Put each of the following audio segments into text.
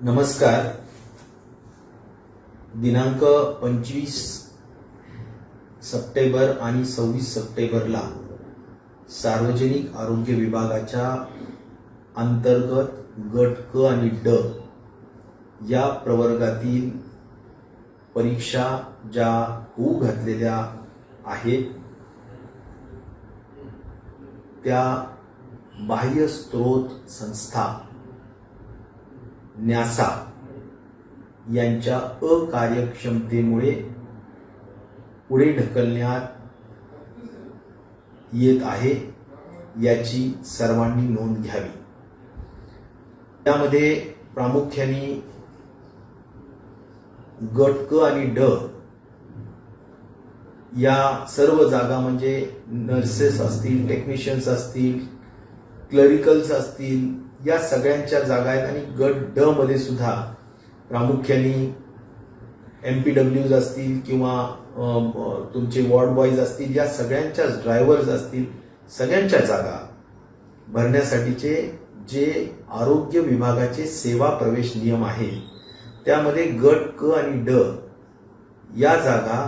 नमस्कार. दिनांक 25 सप्टेंबर आणि 26 सप्टेंबरला सार्वजनिक आरोग्य विभागाच्या अंतर्गत गट क आणि ड या प्रवर्गातील परीक्षा ज्या होऊ घातलेल्या आहेत त्या बाह्य स्रोत संस्था न्यासा यांच्या अकार्यक्षमतेमुळे पुढे ढकलण्यात येत आहे याची सर्वांनी नोंद घ्यावी. त्यामध्ये प्रामुख्याने गट क आणि ड या सर्व जागा म्हणजे नर्सेस असतील, टेक्निशियन्स असतील, क्लरिकल्स असतील, या सगळ्यांच्या जागा आहेत. आणि गट ड मध्ये सुद्धा प्रामुख्याने MPWs असतील किंवा तुमचे वॉर्ड बॉयज असतील, या सगळ्यांच्या ड्रायव्हर्स असतील, सगळ्यांच्या जागा भरण्यासाठीचे जे आरोग्य विभागाचे सेवा प्रवेश नियम आहे त्यामध्ये गट क आणि ड या जागा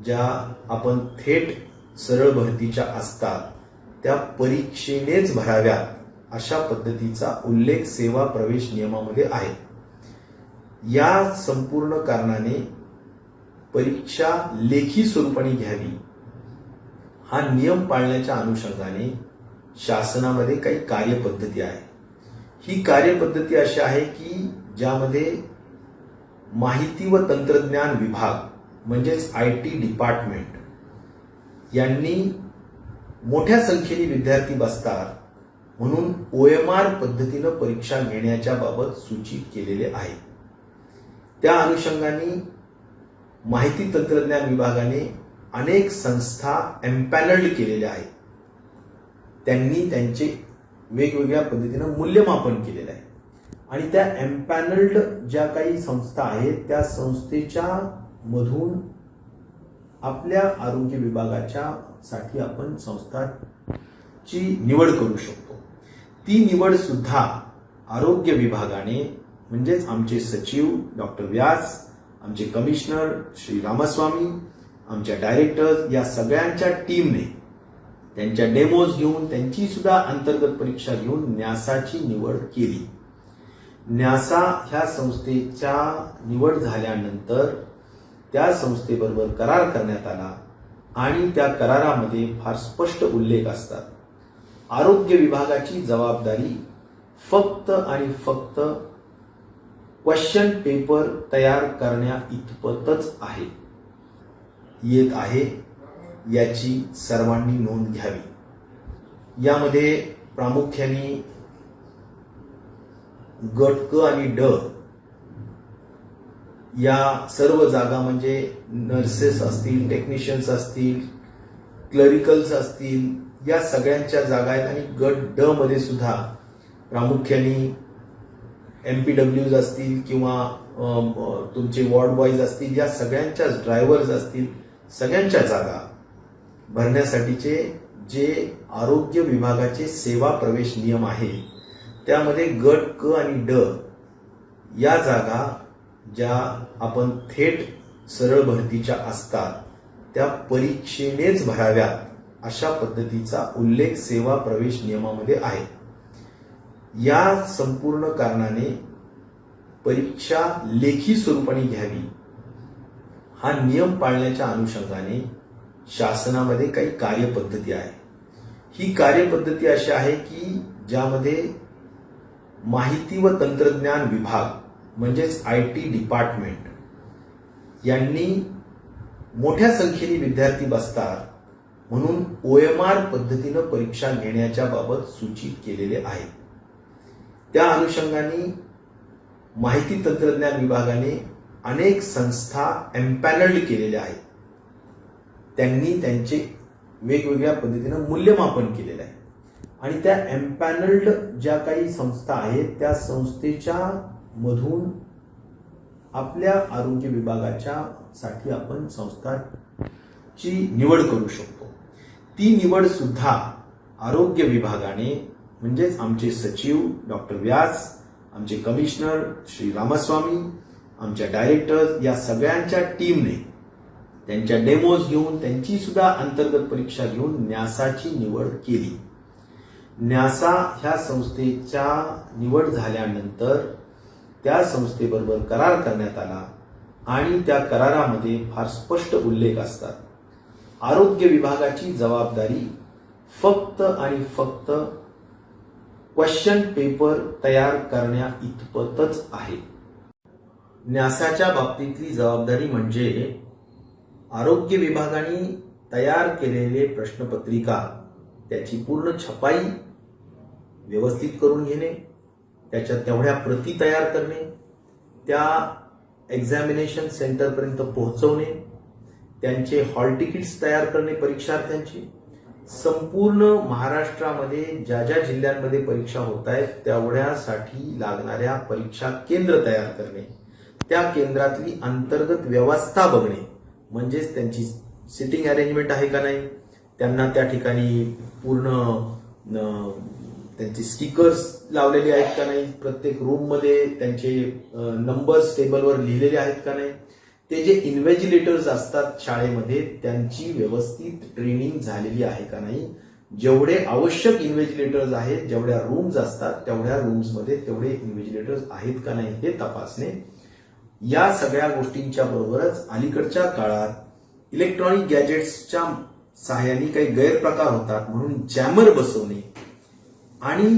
ज्या आपण थेट सरळ भरतीच्या असतात त्या परीक्षेनेच भराव्यात अशा पद्धतीचा उल्लेख सेवा प्रवेश नियमामध्ये आहे. या संपूर्ण कारणाने परीक्षा लेखी स्वरूपाने घ्यावी हा नियम पाळण्याच्या अनुषंगाने शासनामध्ये काही कार्यपद्धती आहे. ही कार्यपद्धती अशी आहे की ज्यामध्ये माहिती व तंत्रज्ञान विभाग म्हणजेच IT डिपार्टमेंट यांनी मोठ्या संख्येने विद्यार्थी बसतात म्हणून OMR पद्धतीनं परीक्षा घेण्याच्या बाबत सूचित केलेले आहे. त्या अनुषंगाने माहिती तंत्रज्ञान विभागाने अनेक संस्था एम्पॅनल्ड केलेल्या आहेत. त्यांनी त्यांचे वेगवेगळ्या पद्धतीनं मूल्यमापन केलेलं आहे आणि त्या एम्पॅनल्ड ज्या काही संस्था आहेत त्या संस्थेच्या मधून आपल्या आरोग्य विभागाच्या साठी आपण संस्थाची निवड करू शकतो. ती निवड सुद्धा आरोग्य विभागाने म्हणजेच आमचे सचिव डॉक्टर व्यास, आमचे कमिशनर श्री रामस्वामी, आमच्या डायरेक्टर्स या सगळ्यांच्या टीमने त्यांच्या डेमोज घेऊन त्यांची सुद्धा अंतर्गत परीक्षा घेऊन न्यासाची निवड केली. न्यासा ह्या संस्थेच्या निवड झाल्यानंतर त्या संस्थेबरोबर करार करण्यात आला आणि त्या करारामध्ये फार स्पष्ट उल्लेख असतात. आरोग्य विभागाची जबाबदारी फक्त आणि फक्त क्वेश्चन पेपर तयार करण्या इतपतच आहे येत आहे याची सर्वांनी नोंद घ्यावी. यामध्ये प्रामुख्याने गट क आणि ड या सर्व जागा म्हणजे नर्सेस असतील, टेक्निशियन्स असतील, क्लरिकल्स असतील, या सगळ्यांच्या जागा आहेत. आणि गट ड मध्ये सुद्धा प्रामुख्याने MPWs असतील किंवा तुमचे वॉर्ड बॉयज असतील, या सगळ्यांच्या ड्रायव्हर्स असतील, सगळ्यांच्या जागा भरण्यासाठीचे जे आरोग्य विभागाचे सेवा प्रवेश नियम आहे त्यामध्ये गट क आणि ड या जागा ज्या आपण थेट सरळ भरतीच्या असतात त्या परीक्षेनेच भराव्यात अशा पद्धतीचा उल्लेख सेवा प्रवेश नियमामध्ये आहे. या संपूर्ण कारणाने परीक्षा लेखी स्वरूपाने घ्यावी हा नियम पाळण्याच्या अनुषंगाने शासनामध्ये काही कार्यपद्धती आहे. ही कार्यपद्धती अशी आहे की ज्यामध्ये माहिती व तंत्रज्ञान विभाग म्हणजेच IT डिपार्टमेंट यांनी मोठ्या संख्येने विद्यार्थी बसतात म्हणून OMR पद्धतीनं परीक्षा घेण्याच्या बाबत सूचित केलेले आहे. त्या अनुषंगाने माहिती तंत्रज्ञान विभागाने अनेक संस्था एम्पॅनल्ड केलेल्या आहेत. त्यांनी त्यांचे वेगवेगळ्या पद्धतीनं मूल्यमापन केलेलं आहे आणि त्या एम्पॅनल्ड ज्या काही संस्था आहेत त्या संस्थेच्या मधून आपल्या आरोग्य विभागाच्या साठी आपण संस्थाची निवड करू शकतो. ती निवड सुद्धा आरोग्य विभागाने म्हणजेच आमचे सचिव डॉक्टर व्यास, आमचे कमिशनर श्री रामास्वामी, आमच्या डायरेक्टर्स या सगळ्यांच्या टीमने त्यांच्या डेमोज घेऊन त्यांची सुद्धा अंतर्गत परीक्षा घेऊन न्यासाची निवड केली. न्यासा ह्या संस्थेच्या निवड झाल्यानंतर त्या संस्थेबरोबर करार करण्यात आला आणि त्या करारामध्ये फार स्पष्ट उल्लेख असतात. आरोग्य विभागाची जबाबदारी फक्त आणि फक्त क्वेश्चन पेपर तयार करण्या इतपतच आहे. न्यासाच्या बाबतीतली जबाबदारी म्हणजे आरोग्य विभागाने तयार केलेले प्रश्नपत्रिका त्याची पूर्ण छपाई व्यवस्थित करून घेणे, त्याच्या तेवढ्या प्रती तयार करणे, त्या एक्झामिनेशन सेंटरपर्यंत पोहोचवणे, त्यांचे हॉल तिकीट्स तयार करणे परीक्षार्थ्यांची, संपूर्ण महाराष्ट्रामध्ये ज्या ज्या जिल्ह्यांमध्ये परीक्षा होत आहेत तेवढ्यासाठी लागणाऱ्या परीक्षा केंद्र तयार करणे, त्या केंद्रातली अंतर्गत व्यवस्था बघणे, म्हणजेच त्यांची सिटिंग अरेंजमेंट आहे का नाही, त्यांना त्या ठिकाणी पूर्ण त्यांचे स्टिकर्स लावलेले आहेत का नाही, प्रत्येक रूममध्ये त्यांचे नंबर्स टेबलवर लिहिलेले आहेत का नाही, ते जे इन्व्हिजिलेटर्स असतात शाळेमध्ये त्यांची व्यवस्थित ट्रेनिंग झालेली आहे का नाही, जेवढे आवश्यक इन्व्हिजिलेटर्स आहेत, जेवढ्या रूम्स असतात तेवढ्या रूम्समध्ये तेवढे इन्व्हिजिलेटर्स आहेत का नाही हे तपासणे. या सगळ्या गोष्टींच्या बरोबरच अलीकडच्या काळात इलेक्ट्रॉनिक गॅजेट्सच्या सहाय्याने काही गैरप्रकार होतात म्हणून जॅमर बसवणे आणि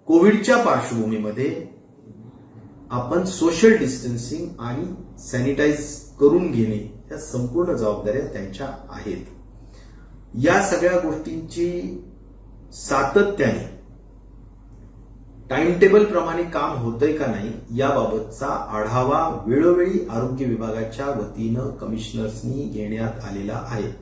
कोविडच्या पार्श्वभूमीमध्ये आपण सोशल डिस्टन्सिंग आणि सॅनिटाईज करून घेणे या संपूर्ण जबाबदाऱ्या त्यांच्या आहेत. या सगळ्या गोष्टींची सातत्याने टाइम टेबल प्रमाणे काम होतंय का नाही याबाबतचा आढावा वेळोवेळी आरोग्य विभागाच्या वतीनं कमिशनर्सनी घेण्यात आलेला आहे.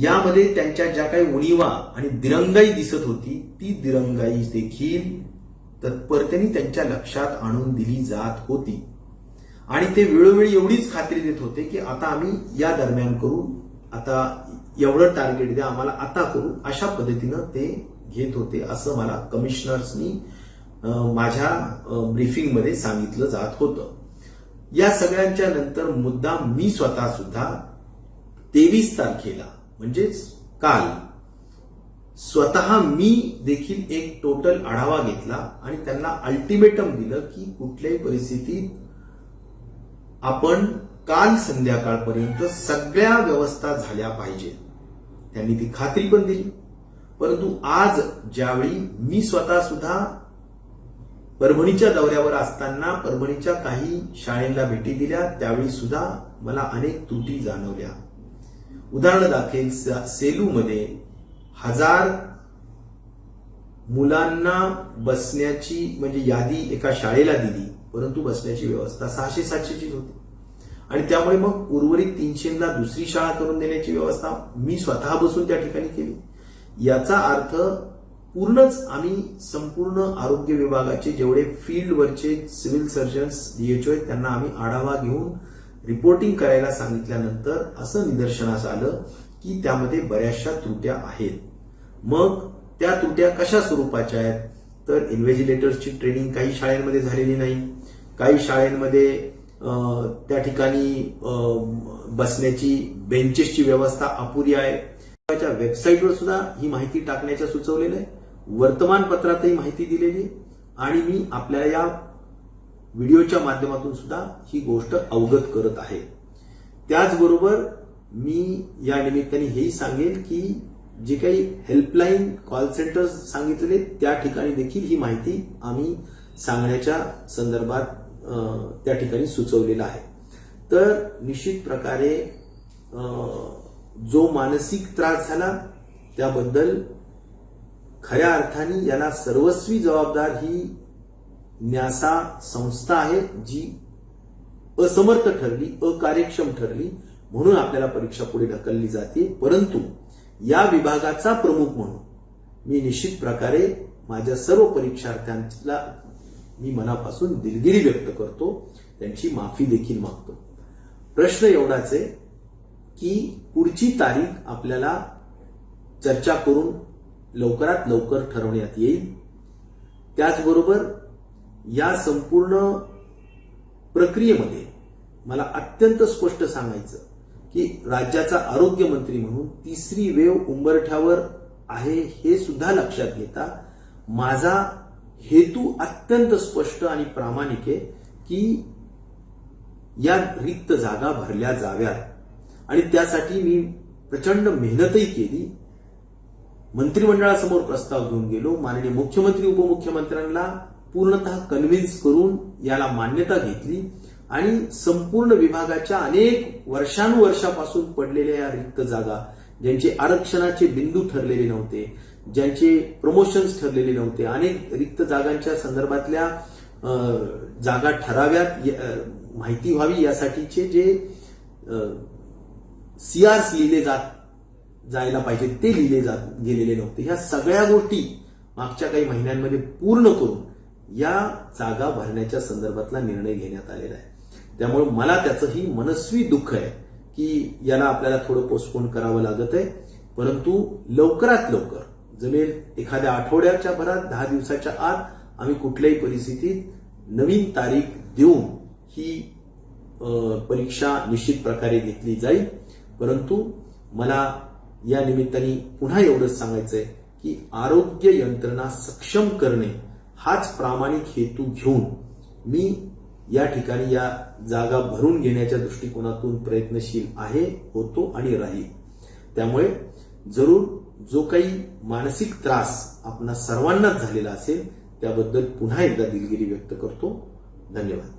यामध्ये त्यांच्या ज्या काही उणीवा आणि दिरंगाई दिसत होती ती दिरंगाई देखील तत्परतेने त्यांच्या लक्षात आणून दिली जात होती आणि ते वेळोवेळी एवढीच खात्री देत होते की आता आम्ही या दरम्यान करू, आता एवढं टार्गेट द्या आम्हाला, आता करू, अशा पद्धतीनं ते घेत होते असं मला कमिशनर्सनी माझ्या ब्रीफिंगमध्ये सांगितलं जात होतं. या सगळ्यांच्या नंतर मुद्दाम मी स्वतः सुद्धा 23 तारखेला म्हणजेच काल स्वतः मी देखील एक टोटल आढावा घेतला आणि त्यांना अल्टिमेटम दिलं की कुठल्याही परिस्थितीत आपण काल संध्याकाळपर्यंत सगळ्या व्यवस्था झाल्या पाहिजेत. त्यांनी ती खात्री पण दिली. परंतु आज ज्यावेळी मी स्वतः सुद्धा परभणीच्या दौऱ्यावर असताना परभणीच्या काही शाळेला भेटी दिल्या त्यावेळी सुद्धा मला अनेक त्रुटी जाणवल्या. उदाहरणादाखल सेलूमध्ये 1000 मुलांना बसण्याची म्हणजे यादी एका शाळेला दिली, परंतु बसण्याची व्यवस्था 600-700ची होती आणि त्यामुळे मग उर्वरित 300ला दुसरी शाळा करून देण्याची व्यवस्था मी स्वतः बसून त्या ठिकाणी केली. याचा अर्थ पूर्णच आम्ही संपूर्ण आरोग्य विभागाचे जेवढे फील्डवरचे सिव्हिल सर्जन्स डीएचओ आहेत त्यांना आम्ही आढावा घेऊन रिपोर्टिंग करायला सांगितल्यानंतर असं निदर्शनास आलं की त्यामध्ये बऱ्याचशा त्रुट्या आहेत. मग त्या त्रुट्या कशा स्वरूपाच्या आहेत तर इन्व्हिजिलेटर्सची ट्रेनिंग काही शाळांमध्ये झालेली नाही, काही शाळांमध्ये त्या ठिकाणी बसण्याची बेंचेसची व्यवस्था अपुरी आहे. वेबसाईटवर सुद्धा ही माहिती टाकण्याच्या सुचवलेलं आहे, वर्तमानपत्रातही माहिती दिलेली आणि मी आपल्या या व्हिडिओच्या माध्यमातून सुद्धा ही गोष्ट अवगत करत आहे. त्याचबरोबर मी या निमित्ताने हेही सांगेन की जे काही हेल्पलाईन कॉल सेंटर्स सांगितलेले त्या ठिकाणी देखील ही माहिती आम्ही सांगण्याच्या संदर्भात त्या ठिकाणी सुचवलेलं आहे. तर निश्चित प्रकारे जो मानसिक त्रास झाला त्याबद्दल खऱ्या अर्थाने याला सर्वस्वी जबाबदार ही न्यासा संस्था आहे जी असमर्थ ठरली, अकार्यक्षम ठरली म्हणून आपल्याला परीक्षा पुढे ढकलली जाते. परंतु या विभागाचा प्रमुख म्हणून मी निश्चित प्रकारे माझ्या सर्व परीक्षार्थ्यांना मी मनापासून दिलगिरी व्यक्त करतो, त्यांची माफी देखील मागतो. प्रश्न एवढाच आहे की पुढची तारीख आपल्याला चर्चा करून लवकरात लवकर ठरवण्यात येईल. त्याचबरोबर या संपूर्ण प्रक्रियेमध्ये मला अत्यंत स्पष्ट सांगायचं की राज्याचा आरोग्य मंत्री म्हणून तिसरी वेव्ह उंबरठ्यावर आहे हे सुद्धा लक्षात घेता माझा हेतू अत्यंत स्पष्ट आणि प्रामाणिक आहे की या रिक्त जागा भरल्या जाव्यात आणि त्यासाठी मी प्रचंड मेहनतही केली. मंत्रिमंडळासमोर प्रस्ताव घेऊन गेलो. माननीय मुख्यमंत्री उपमुख्यमंत्र्यांना पूर्णतः कन्व्हिन्स करून याला मान्यता घेतली आणि संपूर्ण विभागाच्या अनेक वर्षानुवर्षापासून पडलेल्या या रिक्त जागा, ज्यांचे आरक्षणाचे बिंदू ठरलेले नव्हते, ज्यांचे प्रमोशन्स ठरलेले नव्हते, अनेक रिक्त जागांच्या संदर्भातल्या जागा ठराव्यात माहिती व्हावी यासाठीचे जे सीआरस लिहिले जायला पाहिजे ते लिहिले गेलेले नव्हते. ह्या सगळ्या गोष्टी मागच्या काही महिन्यांमध्ये पूर्ण करून या जागा भरण्याच्या संदर्भातला निर्णय घेण्यात आलेला आहे. त्यामुळे मला त्याचंही मनस्वी दुःख आहे की याला आपल्याला थोडं पोस्टपोन करावं लागत आहे, परंतु लवकरात लवकर जमेल एखाद्या आठवड्याच्या भरात 10 दिवसाच्या आत आम्ही कुठल्याही परिस्थितीत नवीन तारीख देऊन ही परीक्षा निश्चित प्रकारे घेतली जाईल. परंतु मला या निमित्ताने पुन्हा एवढंच सांगायचंय की आरोग्य यंत्रणा सक्षम करणे हाच प्रामाणिक हेतू घेऊन मी या ठिकाणी या जागा भरून घेण्याच्या दृष्टिकोनातून प्रयत्नशील आहे, होतो आणि राहील. त्यामुळे जरूर जो काही मानसिक त्रास आपणा सर्वांनाच झालेला असेल त्याबद्दल पुन्हा एकदा दिलगिरी व्यक्त करतो. धन्यवाद.